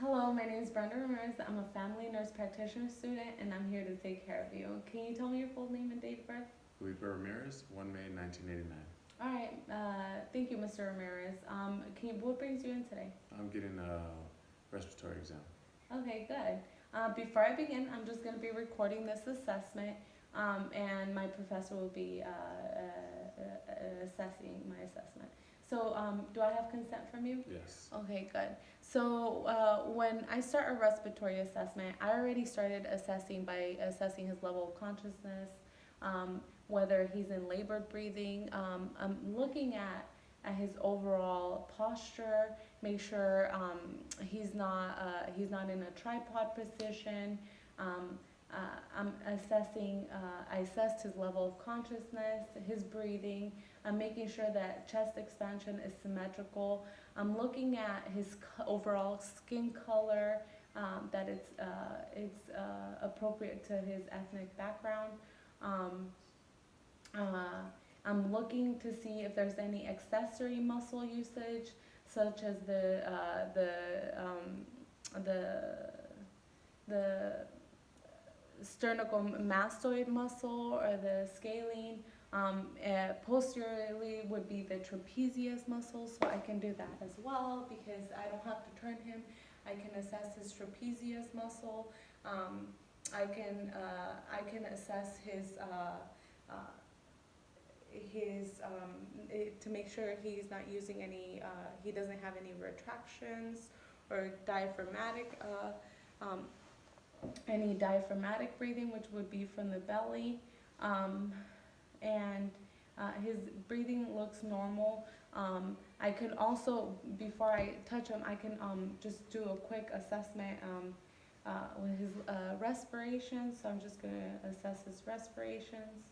Hello, my name is Brenda Ramirez. I'm a family nurse practitioner student and I'm here to take care of you. Can you tell me your full name and date of birth? Felipe Ramirez, 1 May 1989. Alright, thank you, Mr. Ramirez. What brings you in today? I'm getting a respiratory exam. Okay, good. Before I begin, I'm just going to be recording this assessment and my professor will be assessing my assessment. So, do I have consent from you? Yes. Okay, good. So when I start a respiratory assessment, I already started assessing by assessing his level of consciousness, whether he's in labored breathing. I'm looking at his overall posture, make sure he's not in a tripod position. I'm assessing. I assessed his level of consciousness, his breathing. I'm making sure that chest expansion is symmetrical. I'm looking at his overall skin color, that it's appropriate to his ethnic background. Um, I'm looking to see if there's any accessory muscle usage, such as the sternogomastoid muscle or the scalene. Posteriorly would be the trapezius muscle, so I can do that as well because I don't have to turn him. I can assess his trapezius muscle. I can assess to make sure he's not using any. He doesn't have any retractions or um, any diaphragmatic breathing, which would be from the belly. And his breathing looks normal. I can also, before I touch him, I can just do a quick assessment with his respirations. So I'm just going to assess his respirations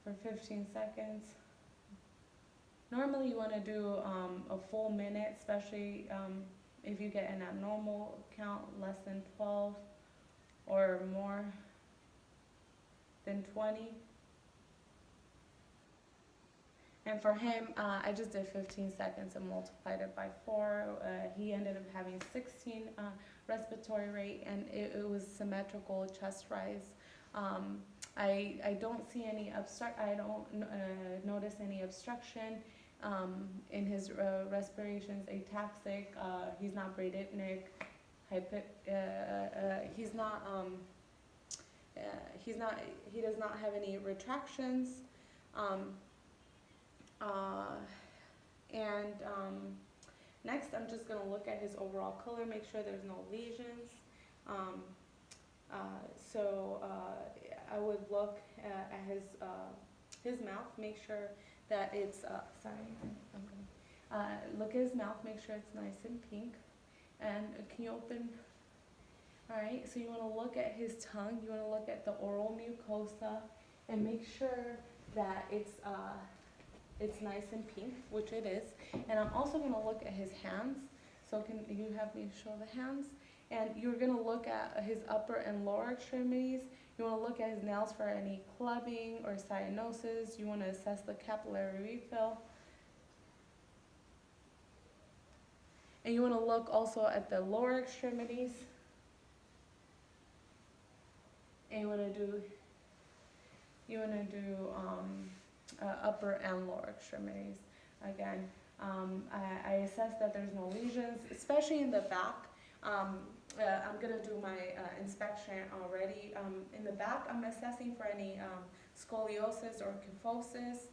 for 15 seconds. Normally you want to do a full minute, especially if you get an abnormal count less than 12 or more than 20. And for him, I just did 15 seconds and multiplied it by 4. He ended up having 16 respiratory rate, and it was symmetrical chest rise. I don't see any I don't notice any obstruction in his respirations. Ataxic. He's not bradypneic. He's not. He does not have any retractions. Next, I'm just going to look at his overall color, make sure there's no lesions. I would look at his mouth, make sure that it's look at his mouth, make sure it's nice and pink. And can you open? All right. So you want to look at his tongue. You want to look at the oral mucosa, and make sure that it's nice and pink, which it is. And I'm also going to look at his hands. So can you have me show the hands? And you're going to look at his upper and lower extremities. You want to look at his nails for any clubbing or cyanosis. You want to assess the capillary refill. And you want to look also at the lower extremities. And you want to do upper and lower extremities. Again, I assess that there's no lesions, especially in the back. I'm going to do my inspection already. In the back, I'm assessing for any scoliosis or kyphosis.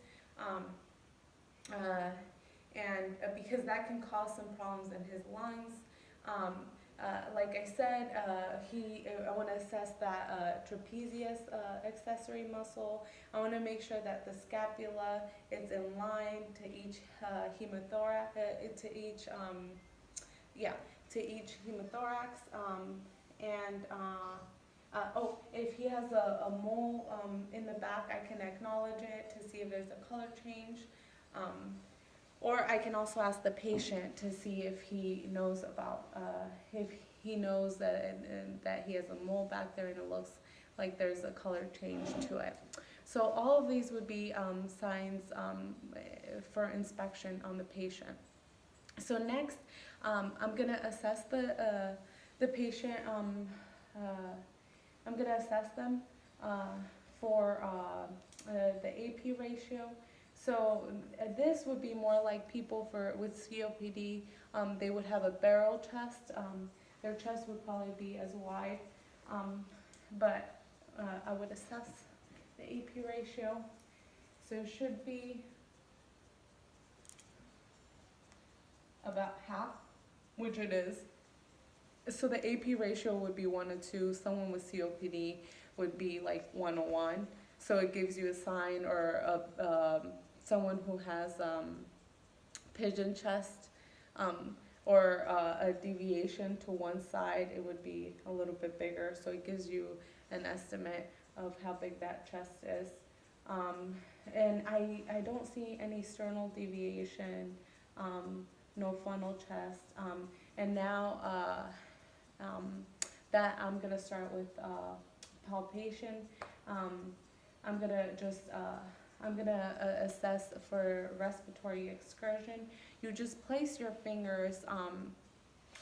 Because that can cause some problems in his lungs. Like I said, I want to assess that trapezius accessory muscle. I want to make sure that the scapula is in line to each hemothorax, to each hemothorax. If he has a mole in the back, I can acknowledge it to see if there's a color change. Or I can also ask the patient to see if he knows about that he has a mole back there and it looks like there's a color change to it. So all of these would be signs for inspection on the patient. So next, I'm gonna assess the patient. I'm gonna assess them for the AP ratio. So this would be more like people with COPD. They would have a barrel chest. Their chest would probably be as wide, but I would assess the AP ratio. So it should be about half, which it is. So the AP ratio would be 1:2. Someone with COPD would be like 1:1. So it gives you a sign, or someone who has pigeon chest, or a deviation to one side, it would be a little bit bigger. So it gives you an estimate of how big that chest is. And I don't see any sternal deviation, no funnel chest. And now that I'm gonna start with palpation. I'm gonna just assess for respiratory excursion. You just place your fingers. I'm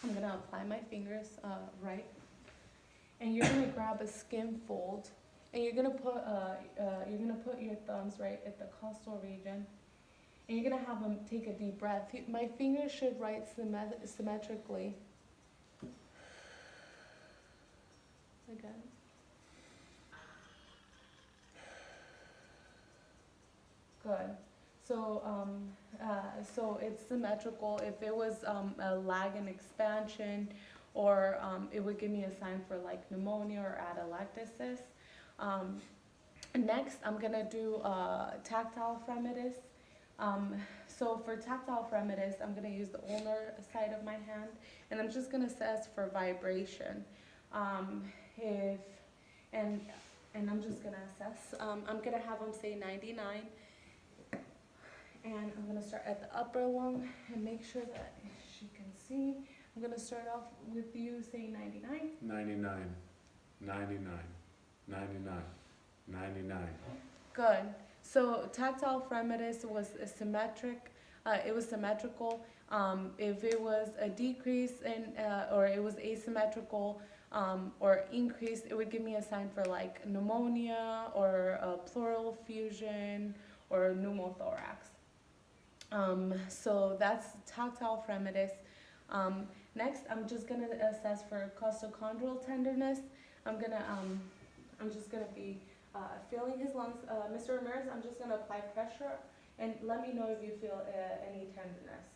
gonna apply my fingers right, and you're gonna grab a skin fold, and you're gonna put your thumbs right at the costal region, and you're gonna have them take a deep breath. My fingers should write symmetrically. Again. Good. So it's symmetrical. If it was a lag in expansion, or it would give me a sign for like pneumonia or atelectasis. Next, I'm gonna do tactile fremitus. So for tactile fremitus, I'm gonna use the ulnar side of my hand, and I'm just gonna assess for vibration. If and I'm just gonna assess. I'm gonna have them say 99. And I'm gonna start at the upper lung and make sure that she can see. I'm gonna start off with you saying 99. 99, 99, 99, 99. Good. So tactile fremitus was symmetric. It was symmetrical. If it was a decrease in, or it was asymmetrical, or increased, it would give me a sign for like pneumonia or pleural effusion or pneumothorax. So that's tactile fremitus. Next, I'm just gonna assess for costochondral tenderness. I'm just gonna be feeling his lungs. Mr. Ramirez, I'm just gonna apply pressure, and let me know if you feel any tenderness.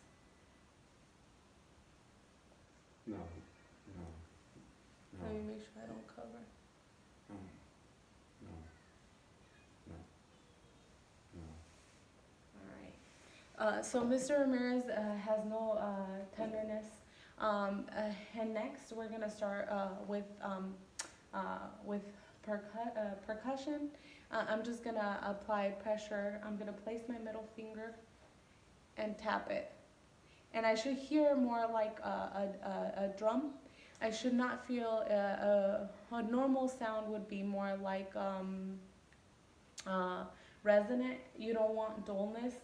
No, Let me make sure I don't cover. no, no. All right. So Mr. Ramirez has no tenderness. And next, we're gonna start with percussion. I'm just gonna apply pressure. I'm gonna place my middle finger and tap it, and I should hear more like a drum. I should not feel a normal sound would be more like resonant. You don't want dullness.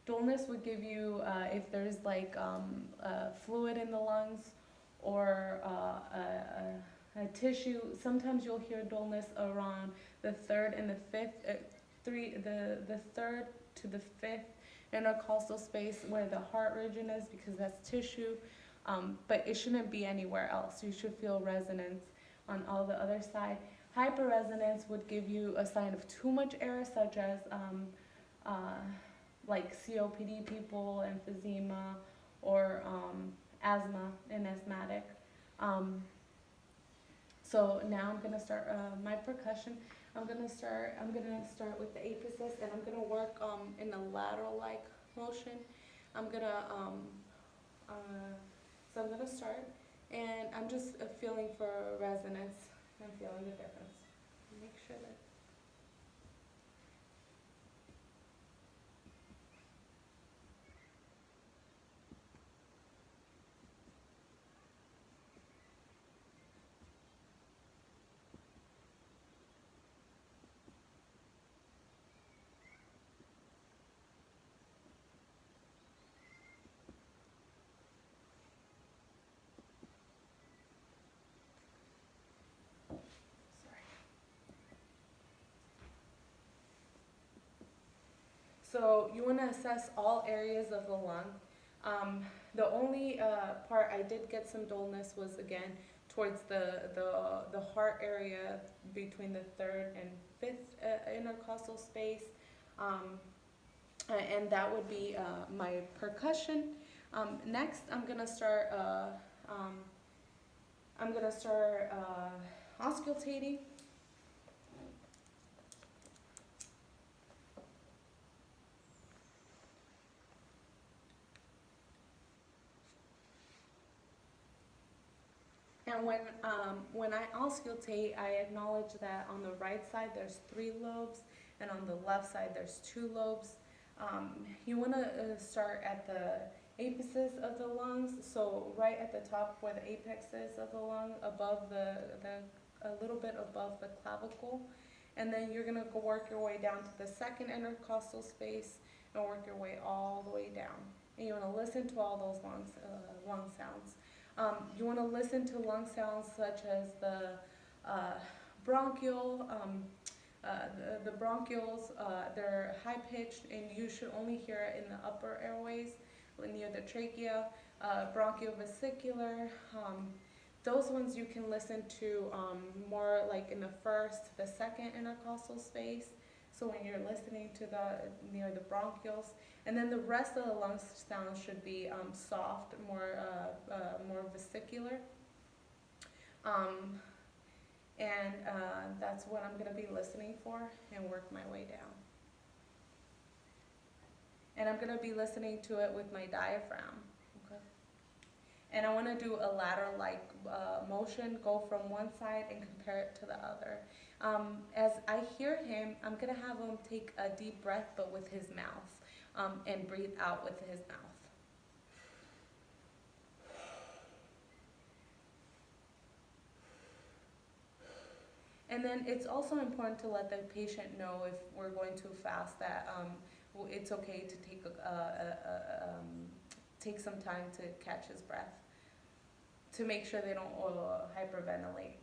Dullness would give you if there's like fluid in the lungs, or a tissue. Sometimes you'll hear dullness around the third and the fifth, the third to the fifth intercostal space where the heart region is, because that's tissue. But it shouldn't be anywhere else. You should feel resonance on all the other side. Hyperresonance would give you a sign of too much air, such as like COPD people, emphysema, or asthma and asthmatic. So now I'm gonna start my percussion. I'm gonna start with the apices, and I'm gonna work in a lateral-like motion. I'm gonna so I'm gonna start, and I'm just feeling for resonance. I'm feeling the difference. Make sure that. So you want to assess all areas of the lung. Um, the only part I did get some dullness was again towards the heart area between the third and fifth intercostal space. Um, and that would be my percussion. Next, um, I'm gonna start auscultating. And when I auscultate, I acknowledge that on the right side there's 3 lobes, and on the left side there's 2 lobes. You want to start at the apices of the lungs, so right at the top where the apex is of the lung, above the a little bit above the clavicle, and then you're gonna go work your way down to the second intercostal space and work your way all the way down. And you want to listen to all those lung sounds. You want to listen to lung sounds such as the bronchial, the bronchioles, they're high pitched and you should only hear it in the upper airways, near the trachea, bronchiovesicular. Those ones you can listen to more like in the first, the second intercostal space. So when you're listening to near the bronchioles, and then the rest of the lung sounds should be soft, more vesicular. Um, and that's what I'm going to be listening for and work my way down. And I'm going to be listening to it with my diaphragm. Okay. And I want to do a ladder-like motion, go from one side and compare it to the other. As I hear him, I'm going to have him take a deep breath, but with his mouth, and breathe out with his mouth. And then it's also important to let the patient know if we're going too fast that it's okay to take some time to catch his breath to make sure they don't hyperventilate.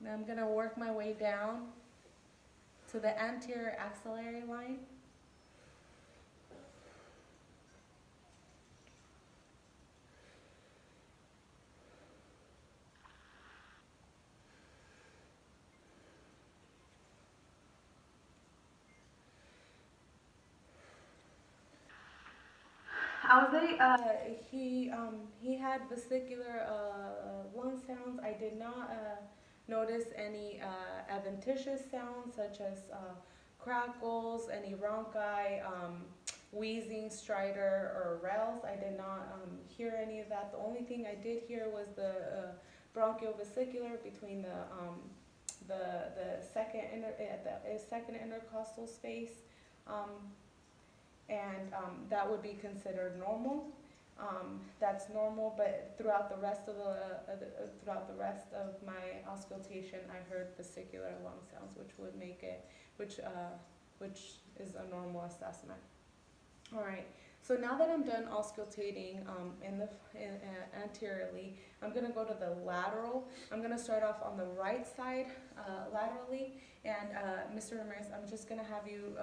Now I'm going to work my way down to the anterior axillary line. He had vesicular lung sounds. I did not notice any adventitious sounds such as crackles, any rhonchi, wheezing, stridor, or rales. I did not hear any of that. The only thing I did hear was the bronchiovesicular between the second intercostal space. And that would be considered normal. That's normal, but throughout the rest of my auscultation, I heard vesicular lung sounds, which would make it, which is a normal assessment. All right. So now that I'm done auscultating anteriorly, I'm going to go to the lateral. I'm going to start off on the right side laterally, and Mr. Ramirez, I'm just going to have you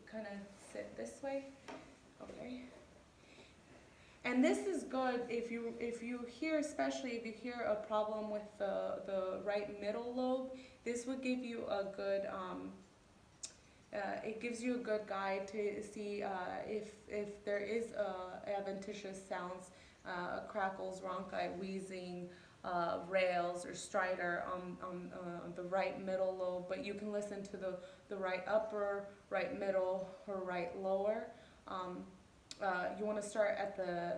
kind of sit this way. Okay. And this is good if you hear, especially if you hear a problem with the right middle lobe. This would give you a good it gives you a good guide to see if there is adventitious sounds, crackles, rhonchi, wheezing, rales, or stridor on the right middle lobe. But you can listen to the right upper, right middle, or right lower. You want to start at the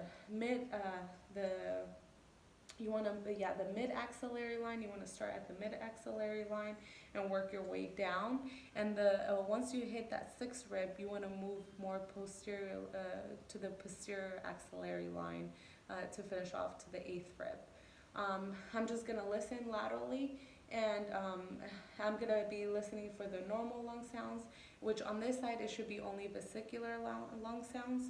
You want to, yeah, the mid-axillary line, you want to start at the mid-axillary line and work your way down. And once you hit that sixth rib, you want to move more posterior to the posterior axillary line to finish off to the eighth rib. I'm just going to listen laterally, and I'm going to be listening for the normal lung sounds, which on this side it should be only vesicular lung sounds.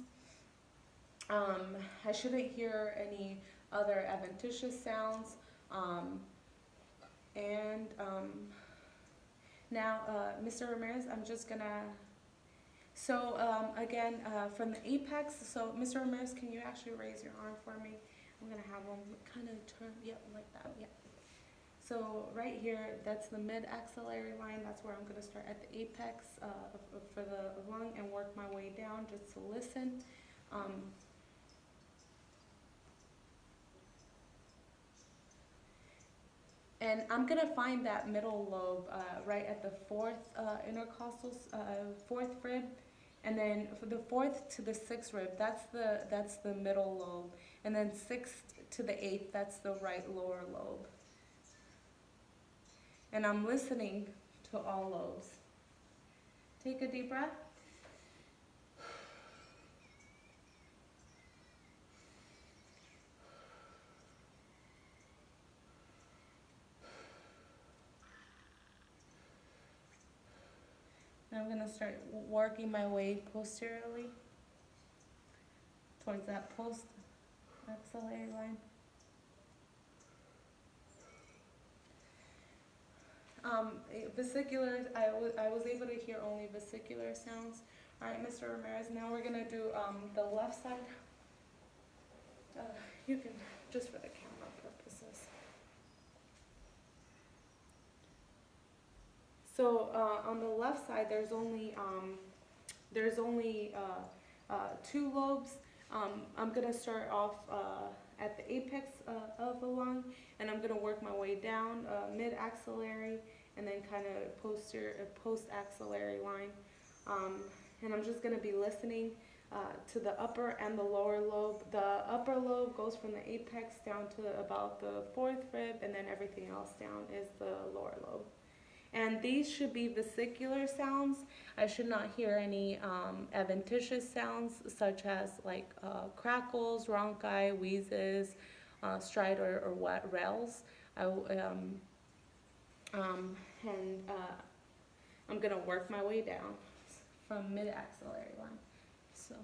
I shouldn't hear any other adventitious sounds. And now, Mr. Ramirez, I'm just gonna, so again, from the apex, so Mr. Ramirez, can you actually raise your arm for me? I'm gonna have him kind of turn, yep, like that, yep. So right here, that's the mid-axillary line. That's where I'm gonna start at the apex for the lung and work my way down just to listen. And I'm gonna find that middle lobe right at the fourth intercostal, fourth rib, and then for the fourth to the sixth rib, that's the middle lobe, and then sixth to the eighth, that's the right lower lobe. And I'm listening to all lobes. Take a deep breath. And I'm gonna start working my way posteriorly towards that post axillary line. Vesicular, I was able to hear only vesicular sounds. All right, Mr. Ramirez, now we're gonna do the left side. You can, just for the camera purposes. So on the left side, there's only two lobes. I'm gonna start off at the apex of the lung, and I'm gonna work my way down mid-axillary, and then kind of post-axillary line. And I'm just gonna be listening to the upper and the lower lobe. The upper lobe goes from the apex down to about the fourth rib, and then everything else down is the lower lobe. And these should be vesicular sounds. I should not hear any adventitious sounds such as like crackles, rhonchi, wheezes, stride or wet rails. And I'm gonna work my way down from mid-axillary line. So.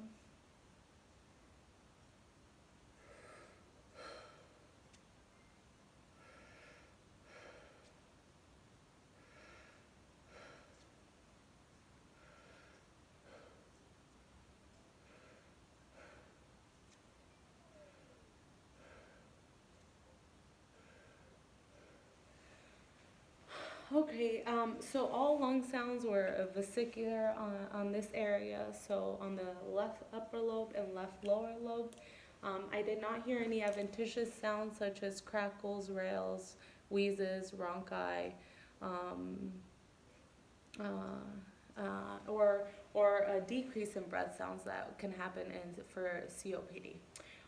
Okay, so all lung sounds were vesicular on this area, so on the left upper lobe and left lower lobe. I did not hear any adventitious sounds such as crackles, rails, wheezes, rhonchi, or a decrease in breath sounds that can happen for COPD.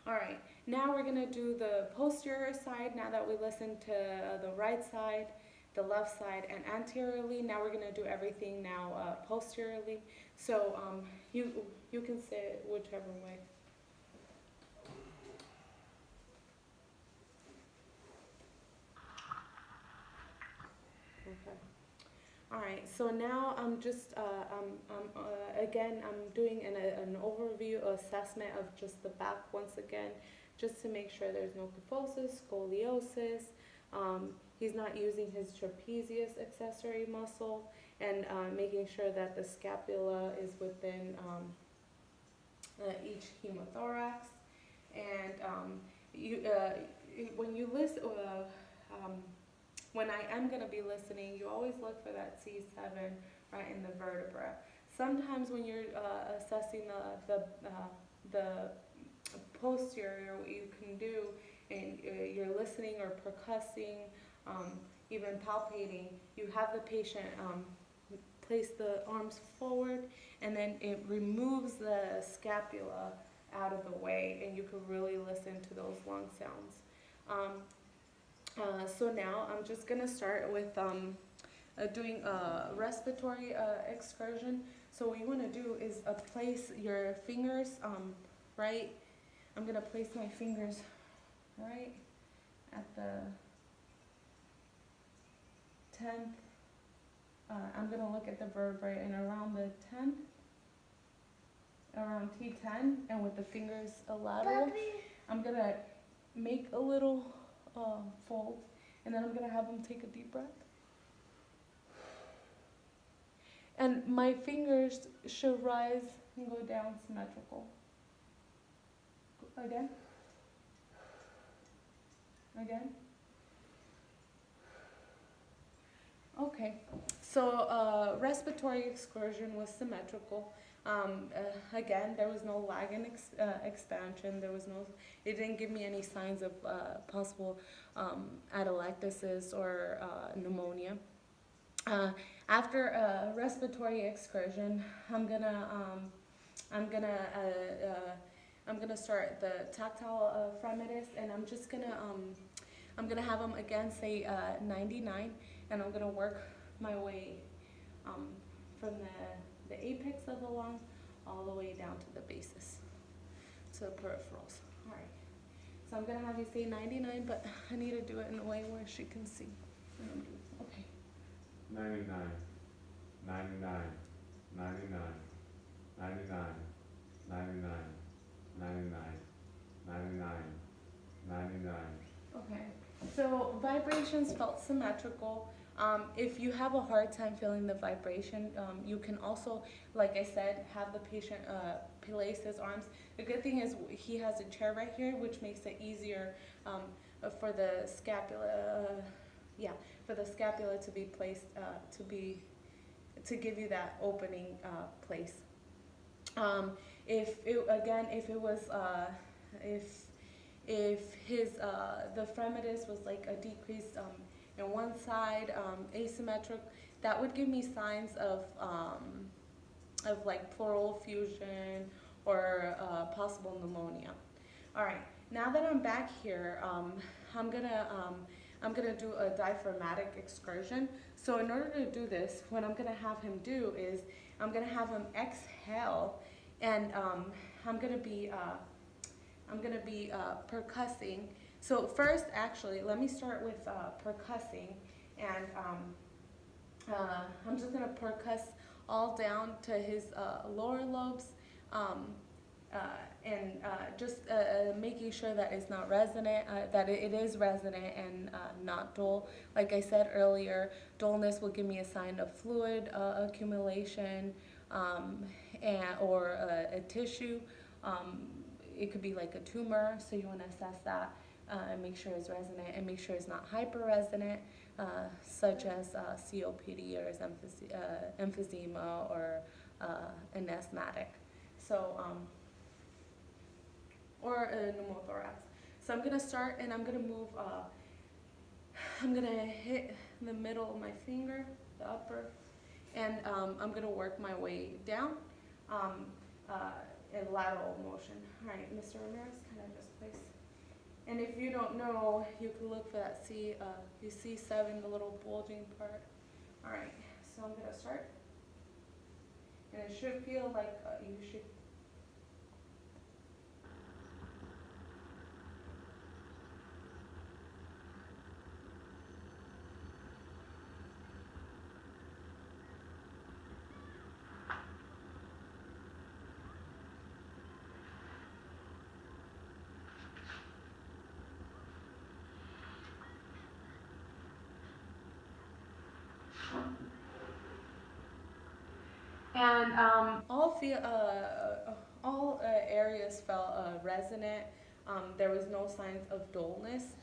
All right, now we're gonna do the posterior side. Now that we listened to the right side, the left side, and anteriorly, now we're gonna do everything now posteriorly. So you can sit whichever way. Okay. All right. So now I'm just again I'm doing an overview assessment of just the back once again, just to make sure there's no kyphosis, scoliosis. He's not using his trapezius accessory muscle, and making sure that the scapula is within each hemothorax. And when you listen, when I am going to be listening, you always look for that C7 right in the vertebra. Sometimes when you're assessing the posterior, what you can do, and you're listening or percussing, even palpating, you have the patient place the arms forward, and then it removes the scapula out of the way, and you can really listen to those lung sounds. So now I'm just gonna start with doing a respiratory excursion. So what you want to do is place your fingers right. I'm gonna place my fingers right at the 10th. I'm gonna look at the vertebrae and around the 10, around T10, and with the fingers lateral, I'm gonna make a little fold, and then I'm gonna have them take a deep breath. And my fingers should rise and go down symmetrical. Again. Again. Okay. So respiratory excursion was symmetrical. Again, there was no lag in expansion. There was no. It didn't give me any signs of possible atelectasis or pneumonia. After respiratory excursion, I'm gonna I'm gonna I'm gonna start the tactile fremitus, and I'm gonna have them again say 99, and I'm gonna work my way from the apex of the lung all the way down to the basis, to the peripherals. All right. So I'm gonna have you say 99, but I need to do it in a way where she can see. Okay. 99, 99, 99, 99, 99, 99, 99, 99. Okay. So vibrations felt symmetrical. If you have a hard time feeling the vibration, you can also, like I said, have the patient place his arms. The good thing is he has a chair right here, which makes it easier for the scapula. For the scapula to be placed to give you that opening place. If his the fremitus was like a decrease in one side, asymmetric, that would give me signs of like pleural effusion or possible pneumonia. All right, now that I'm back here, I'm gonna do a diaphragmatic excursion. So in order to do this, what I'm gonna have him do is I'm gonna have him exhale, and I'm gonna be percussing. So first, actually, let me start with percussing, and I'm just gonna percuss all down to his lower lobes, and just making sure that it's not resonant, that it is resonant and not dull. Like I said earlier, dullness will give me a sign of fluid accumulation, or a tissue. It could be like a tumor, so you want to assess that and make sure it's resonant, and make sure it's not hyperresonant, such as COPD or emphysema or an asthmatic. So, or a pneumothorax. So I'm going to start, and I'm going to move, I'm going to hit the middle of my finger, the upper, and I'm going to work my way down in lateral motion. All right, Mr. Ramirez, can I just place? And if you don't know, you can look for that you see 7, the little bulging part. All right, so I'm going to start. And it should feel like you should. And all areas felt resonant. There was no signs of dullness.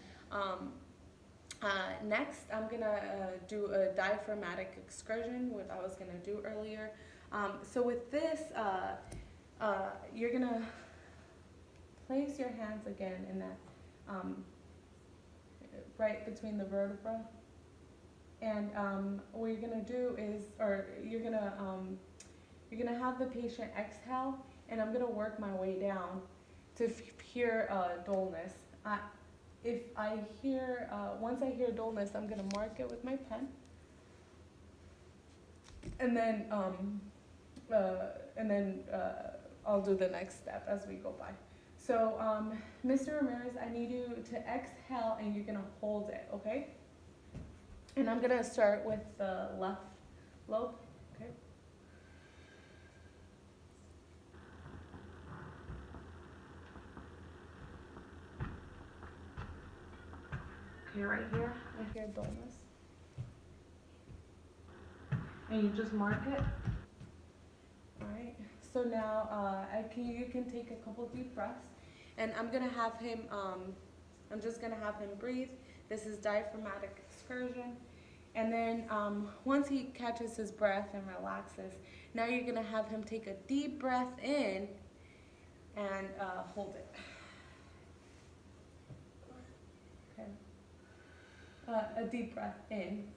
Next, I'm gonna do a diaphragmatic excursion, what I was gonna do earlier. So with this, you're gonna place your hands again in that right between the vertebra. And what you're gonna do is, you're gonna have the patient exhale, and I'm gonna work my way down to pure dullness. if I hear, once I hear dullness, I'm gonna mark it with my pen, and then I'll do the next step as we go by. So, Mr. Ramirez, I need you to exhale, and you're gonna hold it, okay? And I'm gonna start with the left lobe, okay? Okay, right here, I hear dullness. And you just mark it. Alright, so now you can take a couple deep breaths, and I'm gonna have him, I'm just gonna have him breathe. This is diaphragmatic excursion. And then once he catches his breath and relaxes, now you're gonna have him take a deep breath in and hold it. Okay. A deep breath in.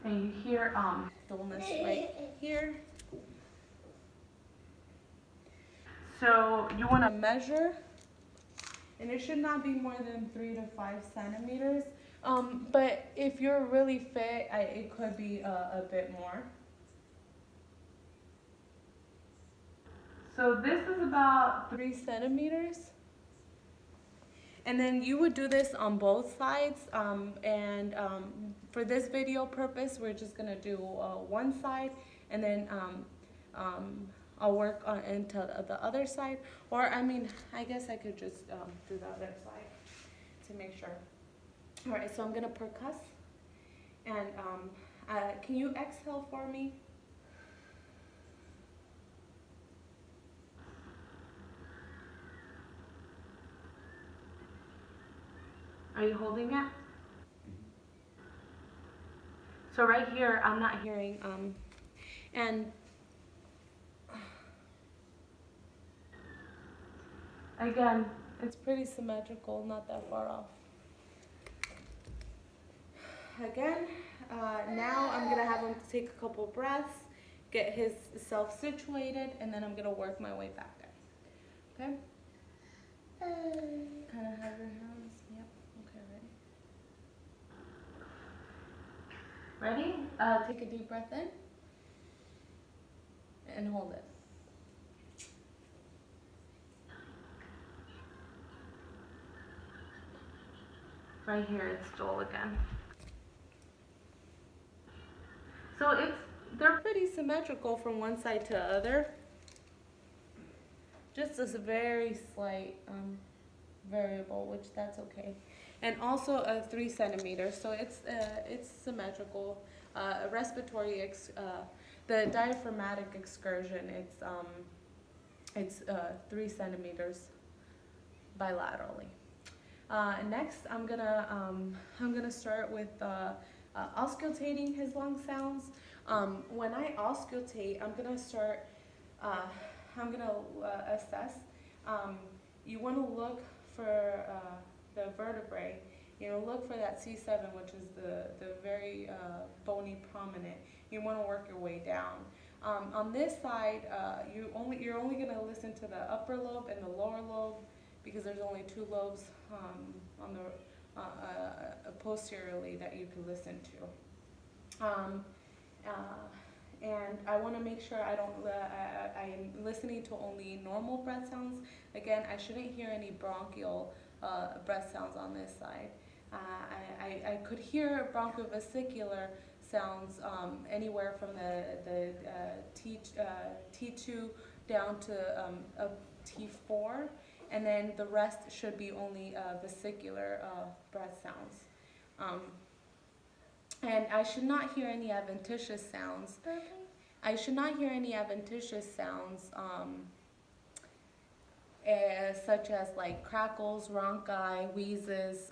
And you hear dullness right here. So you want to measure, and it should not be more than 3 to 5 centimeters. But if you're really fit, it could be a bit more. So this is about 3 centimeters. And then you would do this on both sides. For this video purpose, we're just gonna do one side, and then I'll work on into the other side. Or I guess I could just do the other side to make sure. All right, so I'm gonna percuss, and can you exhale for me? Are you holding it? So right here, I'm not hearing, and again, it's pretty symmetrical, not that far off. Again, now I'm gonna have him take a couple breaths, get his self situated, and then I'm gonna work my way back there. Okay? Kind of have your hands. Yep. Okay, ready? Ready? Take a deep breath in and hold it. Right here, it's dull again. So they're pretty symmetrical from one side to the other. Just this very slight variable, which that's okay. And also a 3 centimeters, so it's symmetrical. The diaphragmatic excursion, it's 3 centimeters bilaterally. Next, I'm gonna start with auscultating his lung sounds. When I auscultate, I'm gonna assess. You want to look for the vertebrae. Look for that C7, which is the very bony prominent. You want to work your way down. On this side, you're only going to listen to the upper lobe and the lower lobe, because there's only 2 lobes on the posteriorly that you can listen to. And I want to make sure I'm listening to only normal breath sounds. Again, I shouldn't hear any bronchial breath sounds on this side. I could hear bronchiovesicular sounds anywhere from the T2 down to a T4, and then the rest should be only vesicular breath sounds. And I should not hear any adventitious sounds. I should not hear any adventitious sounds, such as like crackles, rhonchi, wheezes,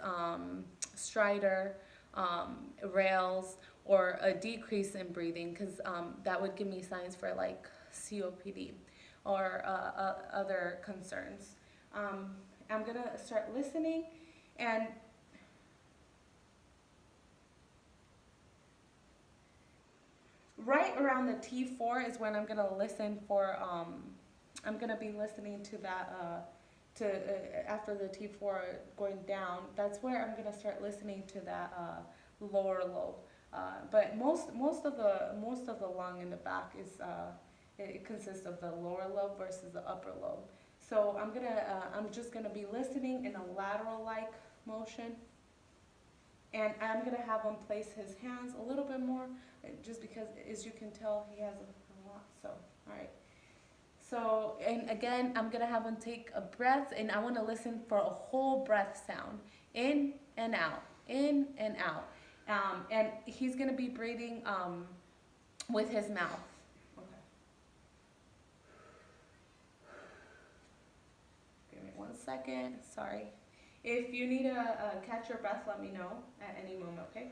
stridor, rails, or a decrease in breathing, because that would give me signs for like COPD or other concerns. I'm gonna start listening, and right around the T4 is when I'm gonna listen for. I'm gonna be listening to that. After the T4 going down, that's where I'm gonna start listening to that lower lobe. But most of the lung in the back is it consists of the lower lobe versus the upper lobe. So I'm just gonna be listening in a lateral like motion, and I'm gonna have him place his hands a little bit more, just because as you can tell he has a lot. So all right. So, and again, I'm gonna have him take a breath, and I want to listen for a whole breath sound, in and out, in and out, and he's gonna be breathing with his mouth. Okay. Give me 1 second. Sorry. If you need to catch your breath, let me know at any moment. Okay.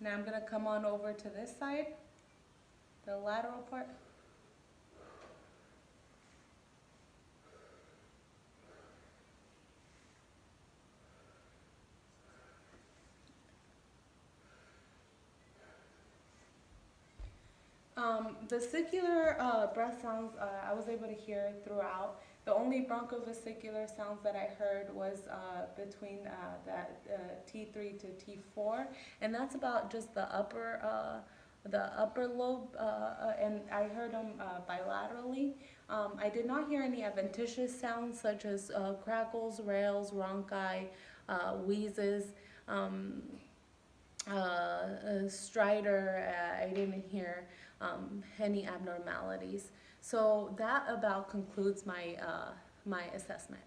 Now I'm gonna come on over to this side, the lateral part. Vesicular breath sounds I was able to hear throughout. The only bronchovesicular sounds that I heard was between that T3 to T4, and that's about just the upper lobe, and I heard them bilaterally. I did not hear any adventitious sounds such as crackles, rails, ronchi, wheezes. Um, Strider, I didn't hear any abnormalities. So that about concludes my assessment.